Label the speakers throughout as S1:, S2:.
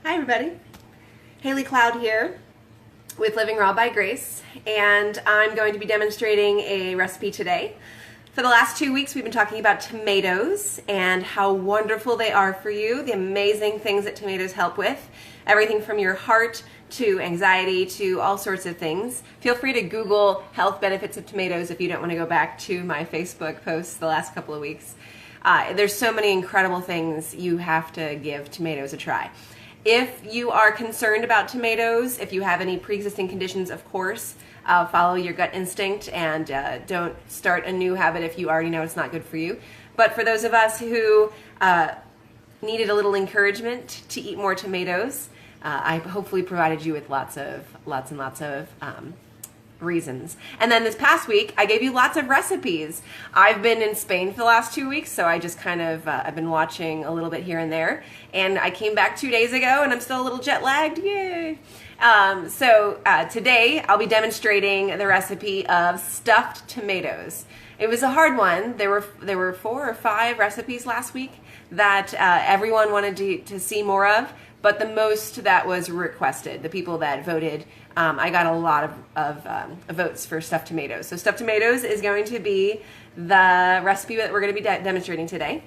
S1: Hi everybody, Haley Cloud here with Living Raw by Grace, and I'm going to be demonstrating a recipe today. For the last 2 weeks we've been talking about tomatoes and how wonderful they are for you, the amazing things that tomatoes help with, everything from your heart to anxiety to all sorts of things. Feel free to Google health benefits of tomatoes if you don't want to go back to my Facebook posts the last couple of weeks. There's so many incredible things you have to give tomatoes a try. If you are concerned about tomatoes, if you have any pre-existing conditions, of course, follow your gut instinct and don't start a new habit if you already know it's not good for you. But for those of us who needed a little encouragement to eat more tomatoes, I hopefully provided you with lots and lots of reasons. And then this past week, I gave you lots of recipes. I've been in Spain for the last 2 weeks, so I just kind of, I've been watching a little bit here and there. And I came back 2 days ago and I'm still a little jet lagged, yay! Today I'll be demonstrating the recipe of stuffed tomatoes. It was a hard one. There were 4 or 5 recipes last week that everyone wanted to see more of, but the most that was requested, the people that voted, I got a lot of votes for stuffed tomatoes. So stuffed tomatoes is going to be the recipe that we're going to be demonstrating today.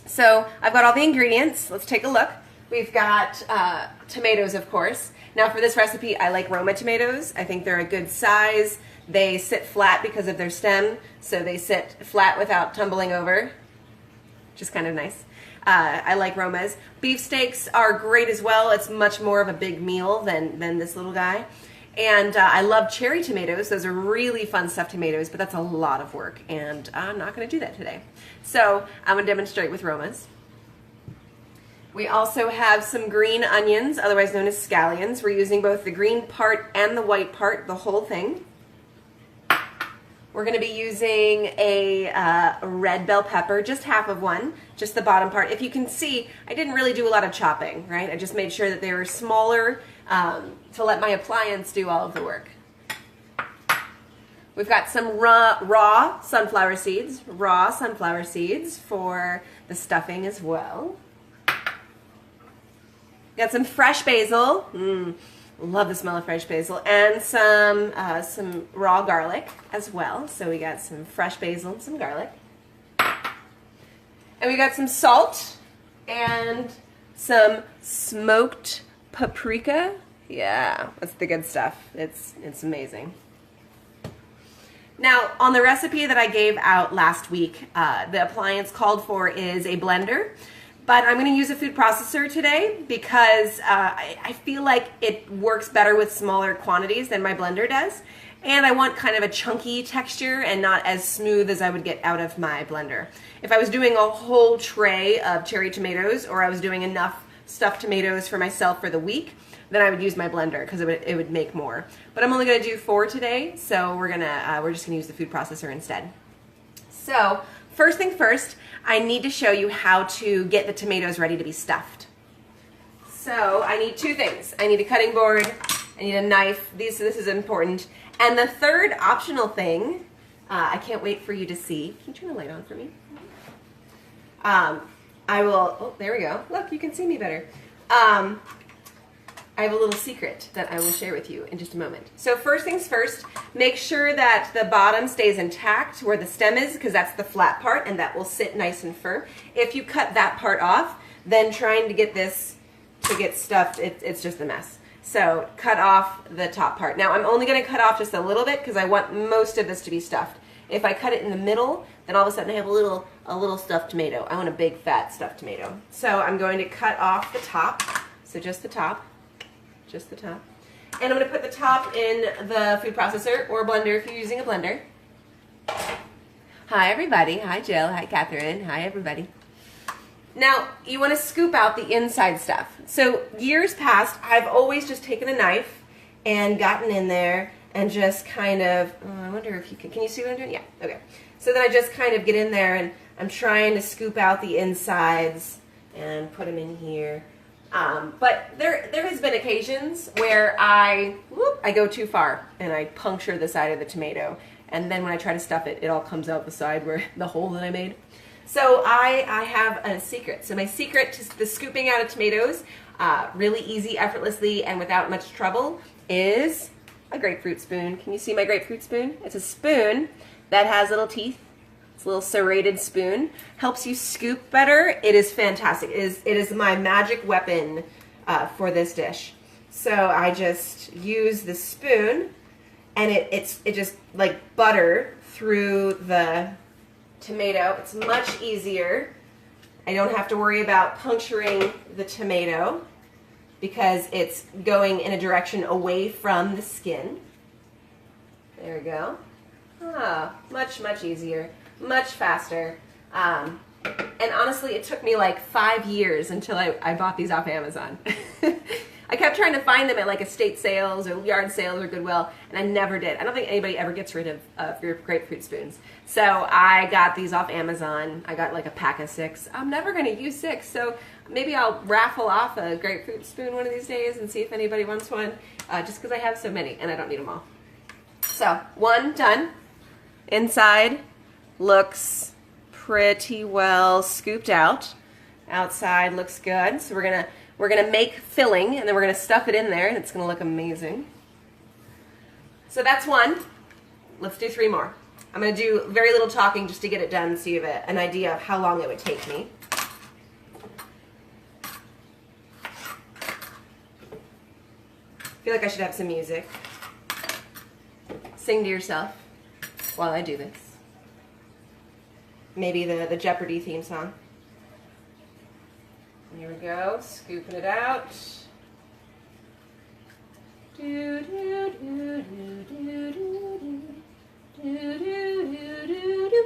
S1: So I've got all the ingredients. Let's take a look. We've got tomatoes, of course. Now for this recipe, I like Roma tomatoes. I think they're a good size. They sit flat because of their stem, so they sit flat without tumbling over, which is kind of nice. I like Romas. Beef steaks are great as well. It's much more of a big meal than this little guy. And I love cherry tomatoes. Those are really fun stuffed tomatoes, but that's a lot of work, and I'm not going to do that today. So I'm going to demonstrate with Romas. We also have some green onions, otherwise known as scallions. We're using both the green part and the white part, the whole thing. We're going to be using a red bell pepper, just half of one, just the bottom part. If you can see, I didn't really do a lot of chopping, right? I just made sure that they were smaller to let my appliance do all of the work. We've got some raw sunflower seeds for the stuffing as well. Got some fresh basil. Love the smell of fresh basil, and some raw garlic as well. So we got some fresh basil and some garlic. And we got some salt and some smoked paprika. Yeah, that's the good stuff. It's amazing. Now, on the recipe that I gave out last week, the appliance called for is a blender. But I'm going to use a food processor today because I feel like it works better with smaller quantities than my blender does. And I want kind of a chunky texture and not as smooth as I would get out of my blender. If I was doing a whole tray of cherry tomatoes, or I was doing enough stuffed tomatoes for myself for the week, then I would use my blender because it would make more. But I'm only going to do 4 today, so we're just going to use the food processor instead. So first thing first, I need to show you how to get the tomatoes ready to be stuffed. So I need 2 things. I need a cutting board, I need a knife, this is important. And the third optional thing, I can't wait for you to see. Can you turn the light on for me? Oh, there we go. Look, you can see me better. I have a little secret that I will share with you in just a moment. So first things first, make sure that the bottom stays intact where the stem is, because that's the flat part and that will sit nice and firm. If you cut that part off, then trying to get this to get stuffed, it's just a mess. So cut off the top part. Now I'm only going to cut off just a little bit because I want most of this to be stuffed. If I cut it in the middle, then all of a sudden I have a little stuffed tomato. I want a big fat stuffed tomato. So I'm going to cut off the top, so just the top. Just the top. And I'm going to put the top in the food processor or blender if you're using a blender. Hi everybody. Hi Jill. Hi Catherine. Hi everybody. Now you want to scoop out the inside stuff. So years past, I've always just taken a knife and gotten in there and just kind of, I wonder if you can you see what I'm doing? Yeah, okay. So then I just kind of get in there and I'm trying to scoop out the insides and put them in here. But there has been occasions where I go too far and I puncture the side of the tomato, and then when I try to stuff it, it all comes out the side where the hole that I made. So I have a secret. So my secret to the scooping out of tomatoes, really easy, effortlessly, and without much trouble, is a grapefruit spoon. Can you see my grapefruit spoon? It's a spoon that has little teeth. It's a little serrated spoon. Helps you scoop better. It is fantastic. It is my magic weapon for this dish. So I just use the spoon, and it just like butter through the tomato. It's much easier. I don't have to worry about puncturing the tomato because it's going in a direction away from the skin. There we go. Ah, much easier, much faster. And honestly, it took me like 5 years until I bought these off Amazon. I kept trying to find them at like estate sales or yard sales or Goodwill, and I never did. I don't think anybody ever gets rid of your grapefruit spoons. So I got these off Amazon. I got like a pack of 6. I'm never going to use 6, so maybe I'll raffle off a grapefruit spoon one of these days and see if anybody wants one, just because I have so many and I don't need them all. So 1 done. Inside looks pretty well scooped out. Outside looks good. So we're gonna make filling, and then we're gonna stuff it in there, and it's gonna look amazing. So that's 1. Let's do 3 more. I'm gonna do very little talking just to get it done, so you have an idea of how long it would take me. I feel like I should have some music. Sing to yourself while I do this. Maybe the Jeopardy theme song. Here we go, scooping it out. Do do do do do do do do do do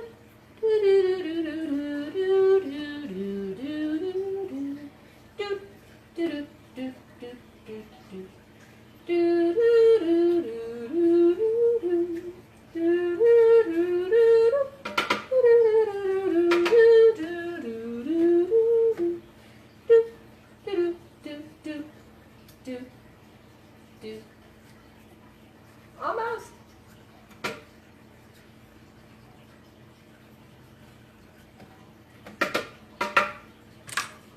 S1: do. Almost.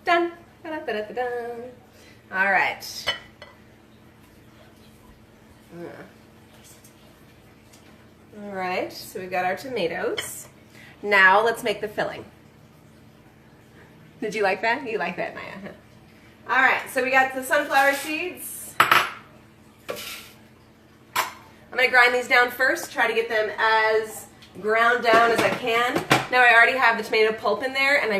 S1: Done. Da-da-da-da-da. All right. All right, so we've got our tomatoes. Now let's make the filling. Did you like that? You like that, Maya? All right, so we got the sunflower seeds. I'm going to grind these down first, try to get them as ground down as I can. Now I already have the tomato pulp in there, and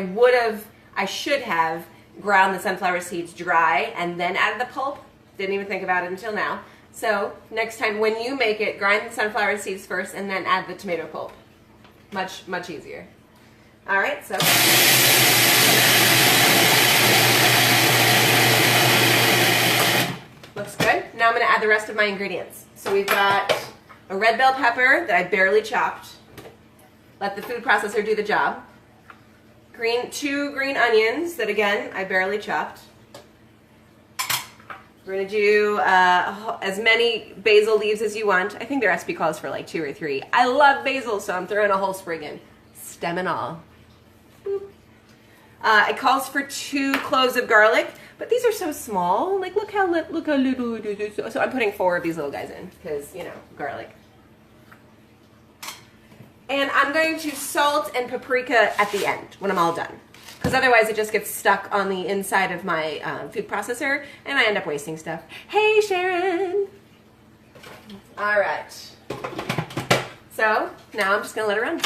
S1: I should have ground the sunflower seeds dry and then added the pulp. Didn't even think about it until now. So next time when you make it, grind the sunflower seeds first and then add the tomato pulp. Much easier. All right, so. Looks good. Now I'm going to add the rest of my ingredients. So we've got a red bell pepper that I barely chopped. Let the food processor do the job. 2 green onions that, again, I barely chopped. We're going to do as many basil leaves as you want. I think the recipe calls for like 2 or 3. I love basil, so I'm throwing a whole sprig in. Stem and all. Boop. It calls for 2 cloves of garlic, but these are so small. Like, look how little it is. So I'm putting 4 of these little guys in because, you know, garlic. And I'm going to salt and paprika at the end when I'm all done, because otherwise it just gets stuck on the inside of my food processor and I end up wasting stuff. Hey, Sharon! All right. So now I'm just going to let it run.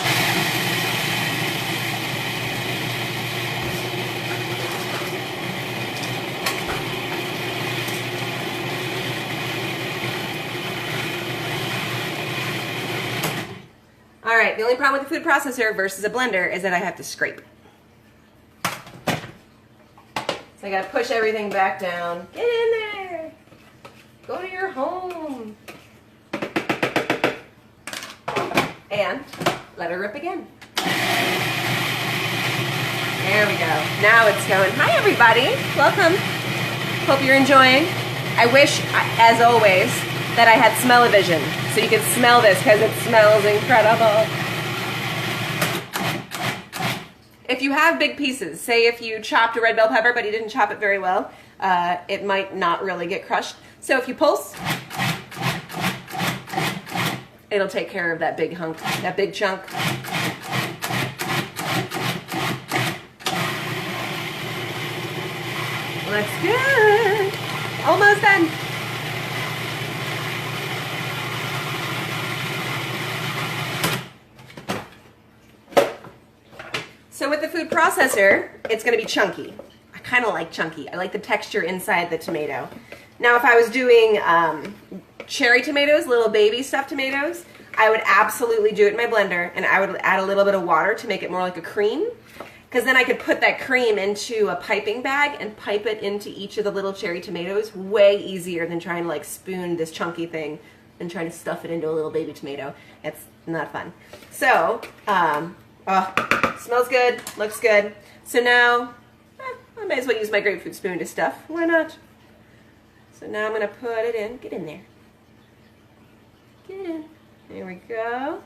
S1: All right, the only problem with the food processor versus a blender is that I have to scrape. So I gotta push everything back down. Get in there. Go to your home. And let her rip again. There we go. Now it's going. Hi, everybody. Welcome. Hope you're enjoying. I wish, as always, that I had smell-o-vision so you can smell this because it smells incredible. If you have big pieces, say if you chopped a red bell pepper but you didn't chop it very well, it might not really get crushed. So if you pulse, it'll take care of that big hunk, that big chunk. Looks good. Almost done. So with the food processor, it's going to be chunky. I kind of like chunky. I like the texture inside the tomato. Now, if I was doing cherry tomatoes, little baby stuffed tomatoes, I would absolutely do it in my blender, and I would add a little bit of water to make it more like a cream, because then I could put that cream into a piping bag and pipe it into each of the little cherry tomatoes. Way easier than trying to like spoon this chunky thing and trying to stuff it into a little baby tomato. It's not fun. So, oh, smells good, looks good. So now, I might as well use my grapefruit spoon to stuff. Why not? So now I'm going to put it in. Get in there. Get in. There we go.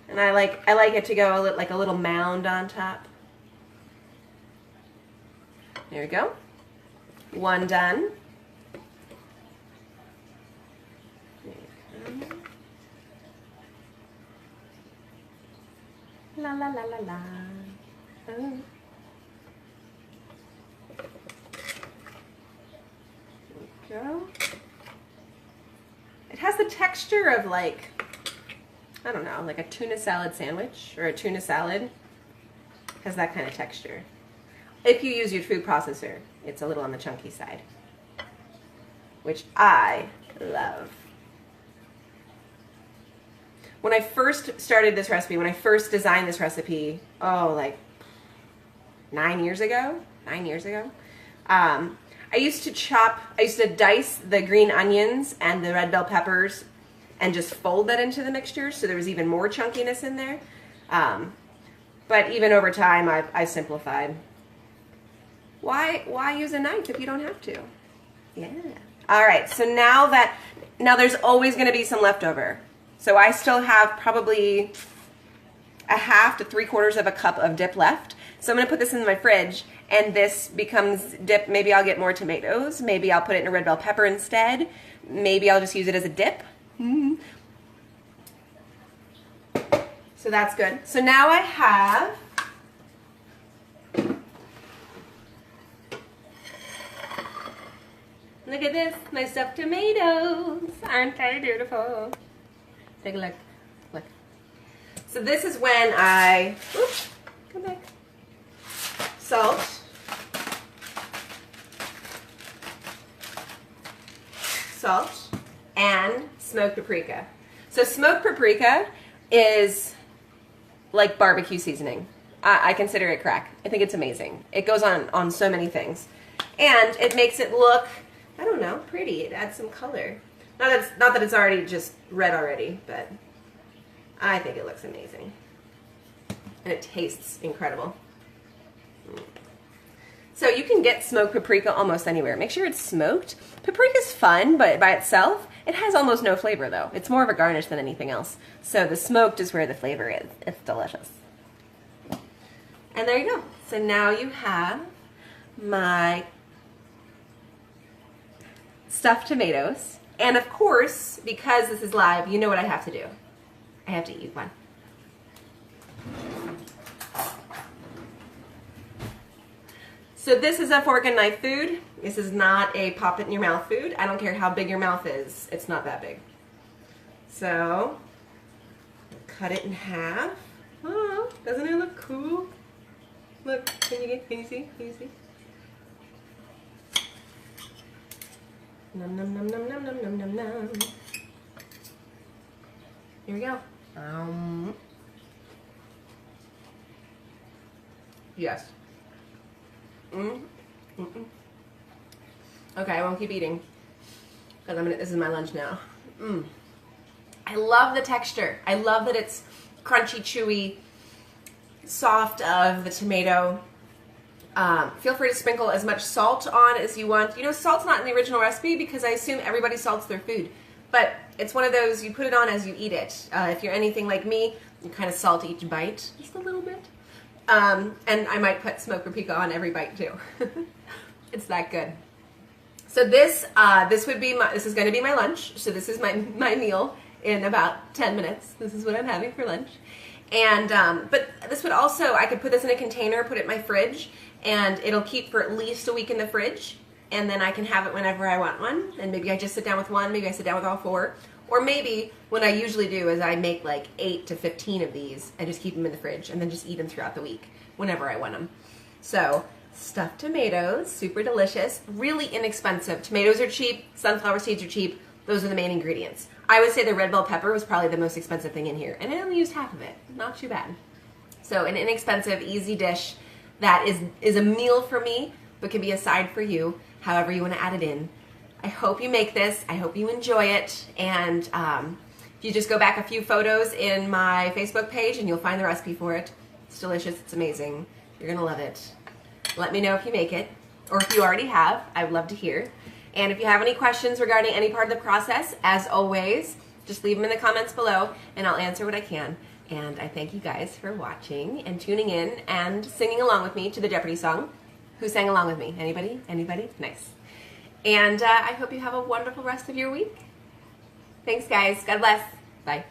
S1: And I like it to go like a little mound on top. There we go. One done. There you go. La la la la la. Oh. There we go. It has the texture of like, I don't know, like a tuna salad sandwich or a tuna salad. Has that kind of texture. If you use your food processor, it's a little on the chunky side, which I love. When I first started this recipe, when I first designed this recipe, oh, like 9 years ago, I used to dice the green onions and the red bell peppers and just fold that into the mixture so there was even more chunkiness in there. But even over time, I simplified. Why use a knife if you don't have to? Yeah. All right, so now there's always going to be some leftover. So I still have probably a half to 3/4 of a cup of dip left. So I'm going to put this in my fridge, and this becomes dip. Maybe I'll get more tomatoes. Maybe I'll put it in a red bell pepper instead. Maybe I'll just use it as a dip. Mm-hmm. So that's good. So now I have look at this, my stuffed tomatoes. Aren't they beautiful? Take a look. Look. So this is when I, oops, come back. Salt. Salt and smoked paprika. So smoked paprika is like barbecue seasoning. I consider it crack. I think it's amazing. It goes on so many things. And it makes it look, I don't know, pretty. It adds some color. Not that it's already just red already, but I think it looks amazing. And it tastes incredible. So you can get smoked paprika almost anywhere. Make sure it's smoked. Paprika's fun, but by itself, it has almost no flavor though. It's more of a garnish than anything else. So the smoked is where the flavor is. It's delicious. And there you go. So now you have my stuffed tomatoes. And of course, because this is live, you know what I have to do. I have to eat one. So this is a fork and knife food. This is not a pop it in your mouth food. I don't care how big your mouth is. It's not that big. So, cut it in half. Oh, doesn't it look cool? Look, can you see? Can you see? Nom nom nom nom nom nom nom nom nom. Here we go. Yes. Okay, I won't keep eating because this is my lunch now. I love the texture. I love that it's crunchy, chewy, soft of the tomato. Feel free to sprinkle as much salt on as you want. You know, salt's not in the original recipe because I assume everybody salts their food. But it's one of those, you put it on as you eat it. If you're anything like me, you kind of salt each bite, just a little bit. And I might put smoked paprika on every bite too. It's that good. So this is going to be my lunch. So this is my meal in about 10 minutes. This is what I'm having for lunch. And but this would also, I could put this in a container, put it in my fridge, and it'll keep for at least a week in the fridge. And then I can have it whenever I want one. And maybe I just sit down with one. Maybe I sit down with all 4. Or maybe what I usually do is I make like 8 to 15 of these and just keep them in the fridge and then just eat them throughout the week whenever I want them. So stuffed tomatoes, super delicious, really inexpensive. Tomatoes are cheap, sunflower seeds are cheap. Those are the main ingredients. I would say the red bell pepper was probably the most expensive thing in here, and I only used half of it. Not too bad. So an inexpensive, easy dish that is a meal for me, but can be a side for you, however you want to add it in. I hope you make this. I hope you enjoy it. And if you just go back a few photos in my Facebook page, and you'll find the recipe for it. It's delicious. It's amazing. You're going to love it. Let me know if you make it, or if you already have. I would love to hear. And if you have any questions regarding any part of the process, as always, just leave them in the comments below, and I'll answer what I can. And I thank you guys for watching and tuning in and singing along with me to the Jeopardy song. Who sang along with me? Anybody? Anybody? Nice. And I hope you have a wonderful rest of your week. Thanks, guys. God bless. Bye.